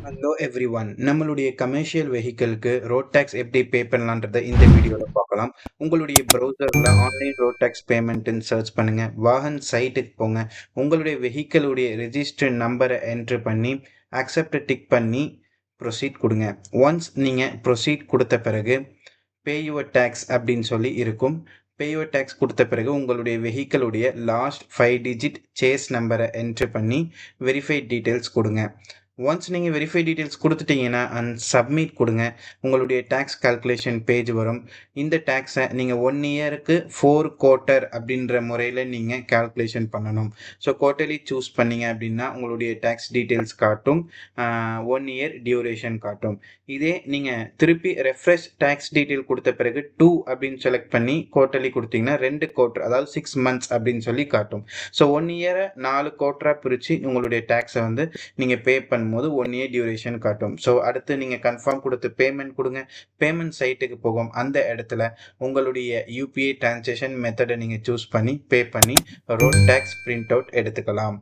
Hello every one. நம்மளுடைய commercial வெஹிக்கிள்க்கு road tax எப்படி பே பண்ணலான்றத இந்த வீடியோவில் பார்க்கலாம். உங்களுடைய ப்ரௌசரில் ஆன்லைன் ரோட் டேக்ஸ் பேமெண்ட்டுன்னு சர்ச் பண்ணுங்கள். வாகன் சைட்டுக்கு போங்க. உங்களுடைய வெஹிக்கிளுடைய ரெஜிஸ்டர்ட் நம்பரை என்ட்ரு பண்ணி அக்செப்டை டிக் பண்ணி ப்ரொசீட் கொடுங்க. ஒன்ஸ் நீங்கள் ப்ரொசீட் கொடுத்த பிறகு பே யுவர் டேக்ஸ் அப்படின்னு சொல்லி இருக்கும். பே யுவர் டேக்ஸ் கொடுத்த பிறகு உங்களுடைய வெஹிக்கிளுடைய லாஸ்ட் 5 டிஜிட் சேஸ் நம்பரை என்ட்ரு பண்ணி வெரிஃபைட் டீட்டெயில்ஸ் கொடுங்க. ஒன்ஸ் நீங்கள் வெரிஃபை டீட்டெயில்ஸ் கொடுத்துட்டீங்கன்னா சப்மிட் கொடுங்க. உங்களுடைய டேக்ஸ் கால்குலேஷன் பேஜ் வரும். இந்த டேக்ஸை நீங்கள் 1 இயருக்கு 4 குவார்ட்டர் அப்படின்ற முறையில் நீங்கள் கால்குலேஷன் பண்ணணும். ஸோ குவார்ட்டர்லி சூஸ் பண்ணீங்க அப்படின்னா உங்களுடைய டேக்ஸ் டீட்டெயில்ஸ் காட்டும். 1 இயர் டியூரேஷன் காட்டும். இதே நீங்கள் திருப்பி ரெஃப்ரெஷ் டேக்ஸ் டீட்டெயில் கொடுத்த பிறகு 2 அப்படின்னு செலக்ட் பண்ணி குவார்ட்டர்லி கொடுத்தீங்கன்னா 2 குவார்ட்டர் அதாவது 6 மந்த்ஸ் அப்படின்னு சொல்லி காட்டும். ஸோ 1 இயரை 4 குவார்ட்டராக பிரித்து உங்களுடைய டேக்ஸை வந்து நீங்கள் பே பண்ணும்போது 1 இயர் டியூரேஷன் காட்டும். ஸோ அடுத்து நீங்கள் கன்ஃபார்ம் கொடுத்து பேமெண்ட் கொடுங்க. பேமெண்ட் சைட்டுக்கு போகும். அந்த இடத்துல உங்களுடைய யூபிஐ டிரான்சாக்ஷன் மெத்தடை நீங்கள் சூஸ் பண்ணி பே பண்ணி ரோட் டேக்ஸ் பிரிண்ட் அவுட் எடுத்துக்கலாம்.